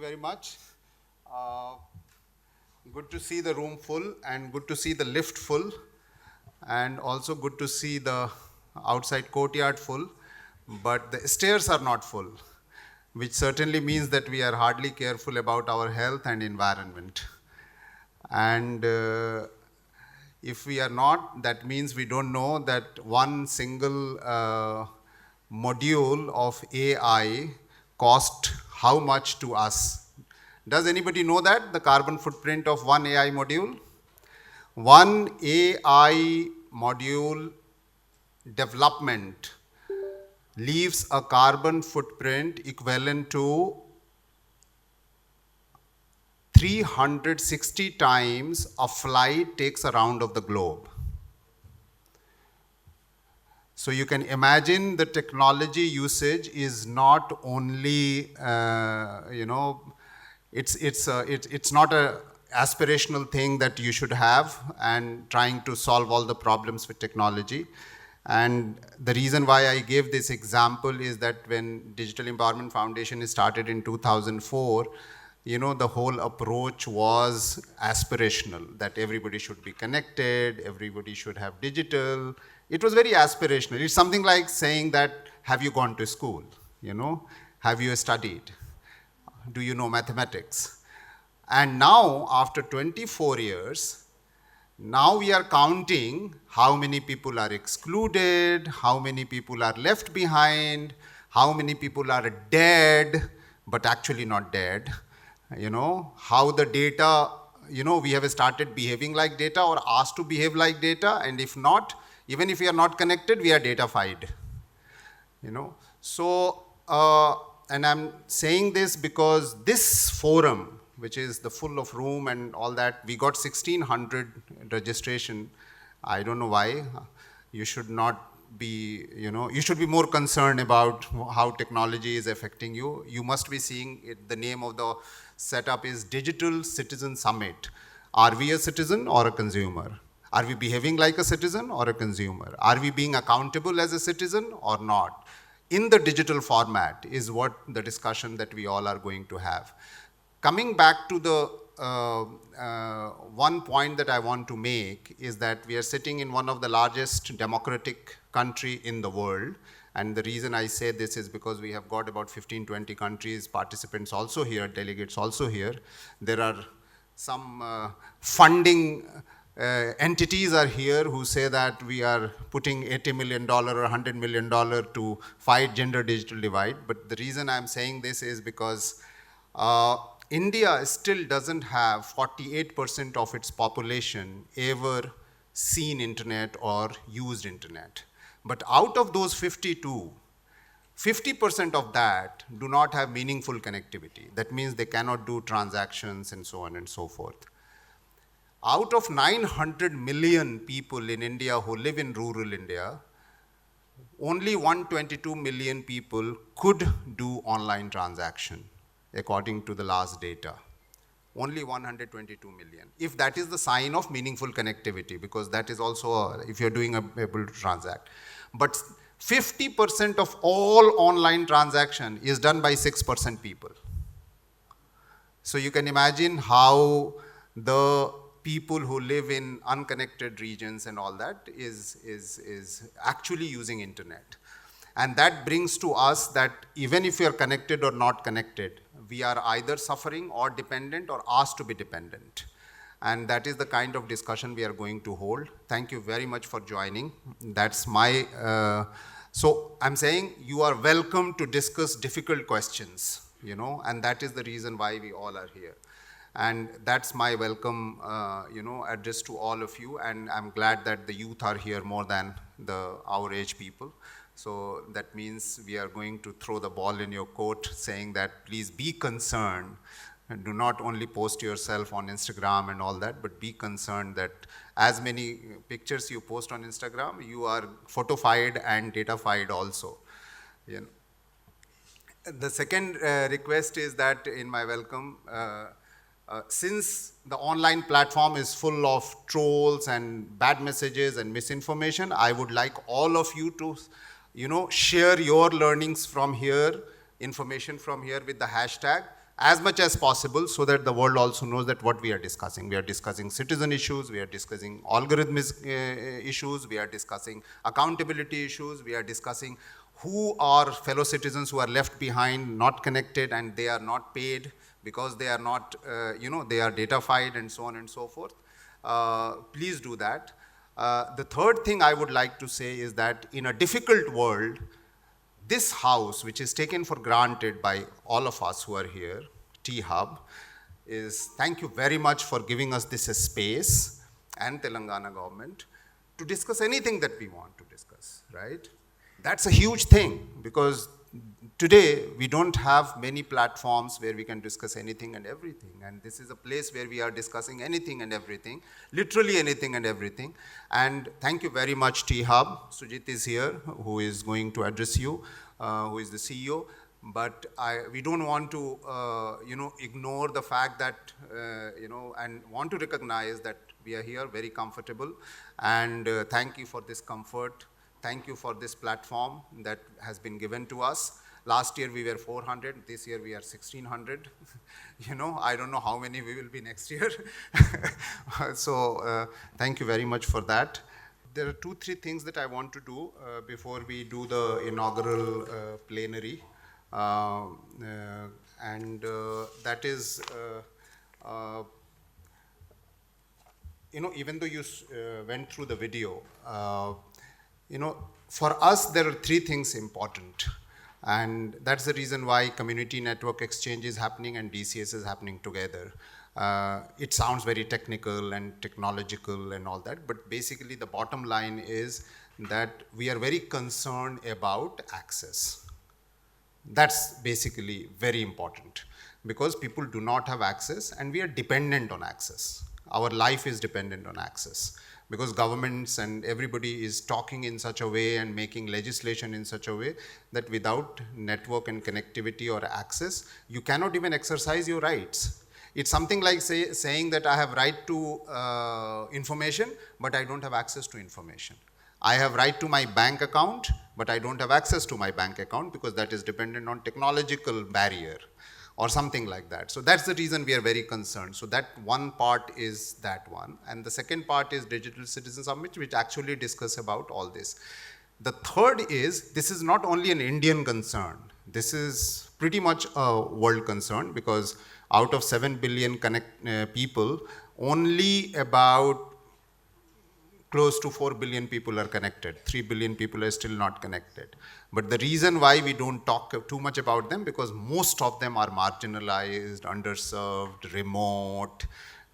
very much. Uh, Good to see the room full and good to see the lift full and also good to see the outside courtyard full, but the stairs are not full, which certainly means that we are hardly careful about our health and environment. And if we are not, that means we don't know that one single module of AI cost how much to us. Does anybody know that, the carbon footprint of one AI module? One AI module development leaves a carbon footprint equivalent to 360 times a flight takes a round of the globe. So you can imagine the technology usage is not only, it's not a aspirational thing that you should have and trying to solve all the problems with technology. And the reason why I gave this example is that when Digital Empowerment Foundation is started in 2004, the whole approach was aspirational, that everybody should be connected, everybody should have digital. It was very aspirational. It's something like saying that, have you gone to school? Have you studied? Do you know mathematics? And now, after 24 years, now we are counting how many people are excluded, how many people are left behind, how many people are dead, but actually not dead. How the data, we have started behaving like data or asked to behave like data, and if not, even if we are not connected, we are datafied. So, and I'm saying this because this forum, which is the full of room and all that, we got 1,600 registration. I don't know why. You should not be, you should be more concerned about how technology is affecting you. You must be seeing it, the name of the setup is Digital Citizen Summit. Are we a citizen or a consumer? Are we behaving like a citizen or a consumer? Are we being accountable as a citizen or not? In the digital format is what the discussion that we all are going to have. Coming back to the one point that I want to make is that we are sitting in one of the largest democratic country in the world. And the reason I say this is because we have got about 15, 20 countries, participants also here, delegates also here. There are some funding entities are here who say that we are putting $80 million or $100 million to fight gender digital divide. But the reason I'm saying this is because India still doesn't have 48% of its population ever seen internet or used internet. But out of those 52, 50% of that do not have meaningful connectivity. That means they cannot do transactions and so on and so forth. Out of 900 million people in India who live in rural India, only 122 million people could do online transaction, according to the last data. Only 122 million. If that is the sign of meaningful connectivity, because that is also, if you're able to transact. But 50% of all online transaction is done by 6% people. So you can imagine how the people who live in unconnected regions and all that is actually using internet. And that brings to us that even if we are connected or not connected, we are either suffering or dependent or asked to be dependent. And that is the kind of discussion we are going to hold. Thank you very much for joining. That's my, so I'm saying you are welcome to discuss difficult questions, and that is the reason why we all are here. And that's my welcome, address to all of you. And I'm glad that the youth are here more than our age people. So that means we are going to throw the ball in your court saying that please be concerned and do not only post yourself on Instagram and all that, but be concerned that as many pictures you post on Instagram, you are photofied and datafied also. The second request is that in my welcome, since the online platform is full of trolls and bad messages and misinformation, I would like all of you to share your learnings from here, information from here with the hashtag as much as possible so that the world also knows that what we are discussing. We are discussing citizen issues, we are discussing algorithmic issues, we are discussing accountability issues, we are discussing who are fellow citizens who are left behind, not connected, and they are not paid because they are not, they are datafied and so on and so forth. Please do that. The third thing I would like to say is that in a difficult world, this house, which is taken for granted by all of us who are here, T-Hub, is thank you very much for giving us this space and Telangana government to discuss anything that we want to discuss, right? That's a huge thing because today we don't have many platforms where we can discuss anything and everything. And this is a place where we are discussing anything and everything, literally anything and everything. And thank you very much, T-Hub. Sujit is here, who is going to address you, who is the CEO. But we don't want to, ignore the fact that, and want to recognize that we are here very comfortable. And thank you for this comfort. Thank you for this platform that has been given to us. Last year we were 400, this year we are 1600. I don't know how many we will be next year. So thank you very much for that. There are 2-3 things that I want to do before we do the inaugural plenary. That is, even though you went through the video, for us, there are 3 things important. And that's the reason why community network exchange is happening and DCS is happening together. It sounds very technical and technological and all that, but basically the bottom line is that we are very concerned about access. That's basically very important because people do not have access and we are dependent on access. Our life is dependent on access. Because governments and everybody is talking in such a way and making legislation in such a way that without network and connectivity or access, you cannot even exercise your rights. It's something like saying that I have right to information, but I don't have access to information. I have right to my bank account, but I don't have access to my bank account because that is dependent on technological barrier or something like that. So that's the reason we are very concerned. So that one part is that one. And the second part is Digital Citizen Summit, which actually discuss about all this. The third is, this is not only an Indian concern. This is pretty much a world concern because out of 7 billion people, only about close to 4 billion people are connected. 3 billion people are still not connected. But the reason why we don't talk too much about them, because most of them are marginalized, underserved, remote,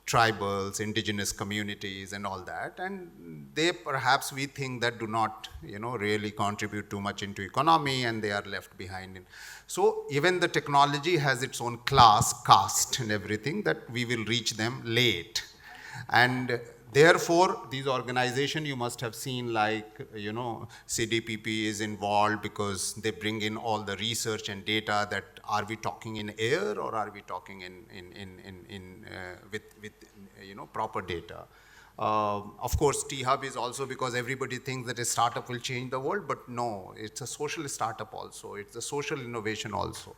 tribals, indigenous communities and all that. And they perhaps we think that do not, really contribute too much into economy and they are left behind. So even the technology has its own class, caste and everything that we will reach them late. And therefore, these organizations you must have seen like, CDPP is involved because they bring in all the research and data that are we talking in air or are we talking with proper data. Of course, T-Hub is also because everybody thinks that a startup will change the world, but no, it's a social startup also. It's a social innovation also.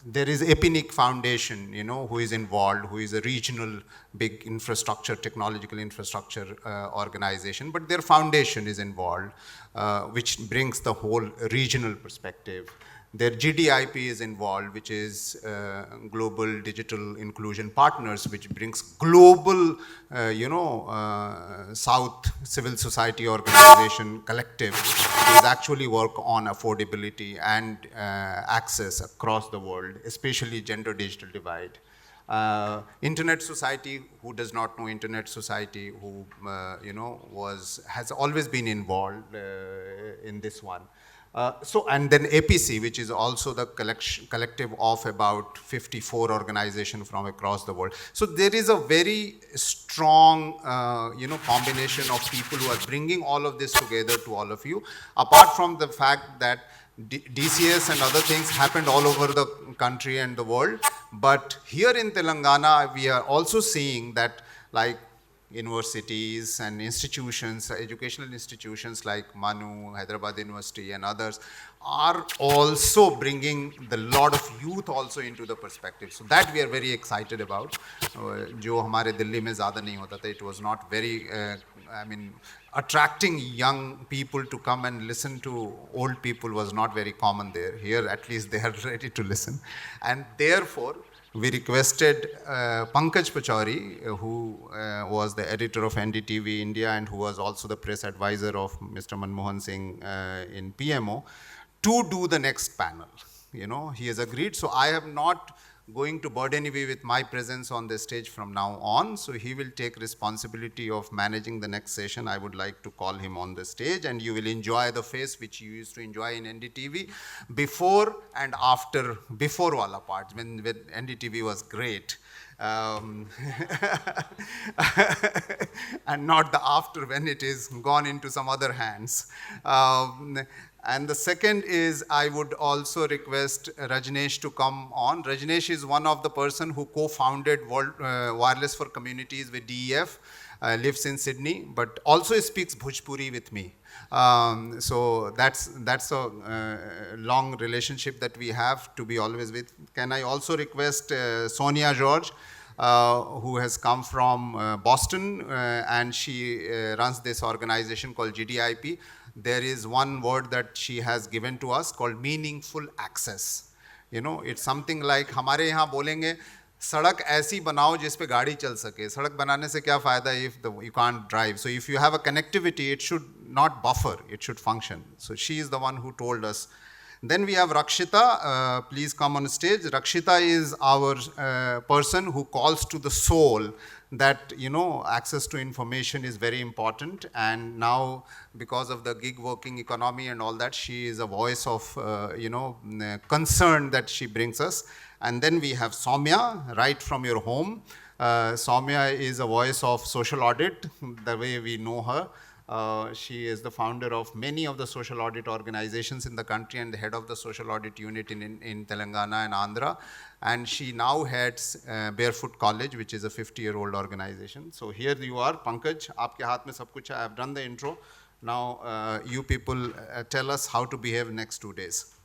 There is Epinic Foundation, who is involved, who is a regional big infrastructure, technological infrastructure organization, but their foundation is involved, which brings the whole regional perspective. Their GDIP is involved, which is Global Digital Inclusion Partners, which brings global, South Civil Society Organization Collective, is actually work on affordability and access across the world, especially gender digital divide. Internet Society, who does not know Internet Society, who has always been involved in this one. And then APC, which is also the collective of about 54 organizations from across the world. So there is a very strong, combination of people who are bringing all of this together to all of you. Apart from the fact that DCS and other things happened all over the country and the world, but here in Telangana, we are also seeing that, like, universities and institutions, educational institutions like Manu, Hyderabad University and others are also bringing the lot of youth also into the perspective. So that we are very excited about. जो हमारे दिल्ली में ज़्यादा नहीं होता था, it was not very, attracting young people to come and listen to old people was not very common there. Here at least they are ready to listen. And therefore, we requested Pankaj Pachauri, who was the editor of NDTV India and who was also the press advisor of Mr. Manmohan Singh in PMO, to do the next panel. You know, he has agreed. So I am not going to burden you with my presence on the stage from now on. So he will take responsibility of managing the next session. I would like to call him on the stage, and you will enjoy the face which you used to enjoy in NDTV before and after, before wala part, when NDTV was great. And not the after, when it is gone into some other hands. And the second is, I would also request Rajneesh to come on. Rajneesh is one of the person who co-founded Wireless for Communities with DEF, lives in Sydney, but also speaks Bhojpuri with me. So that's a long relationship that we have to be always with. Can I also request Sonia George, who has come from Boston, and she runs this organization called GDIP. There is one word that she has given to us called meaningful access. You know, it's something like हमारे यहाँ बोलेंगे सड़क ऐसी बनाओ जिस पे गाड़ी चल सके. सड़क बनाने से क्या फ़ायदा if you can't drive? So if you have a connectivity, it should not buffer, it should function. So she is the one who told us. Then we have Rakshita, please come on stage. Rakshita is our person who calls to the soul that, you know, access to information is very important. And now, because of the gig working economy and all that, she is a voice of, concern that she brings us. And then we have Soumya, right from your home. Soumya is a voice of social audit, the way we know her. She is the founder of many of the social audit organizations in the country and the head of the social audit unit in Telangana and Andhra. And she now heads Barefoot College, which is a 50-year-old organization. So here you are, Pankaj, aapke haath mein sab kuch hai. I have done the intro. Now you people tell us how to behave next 2 days.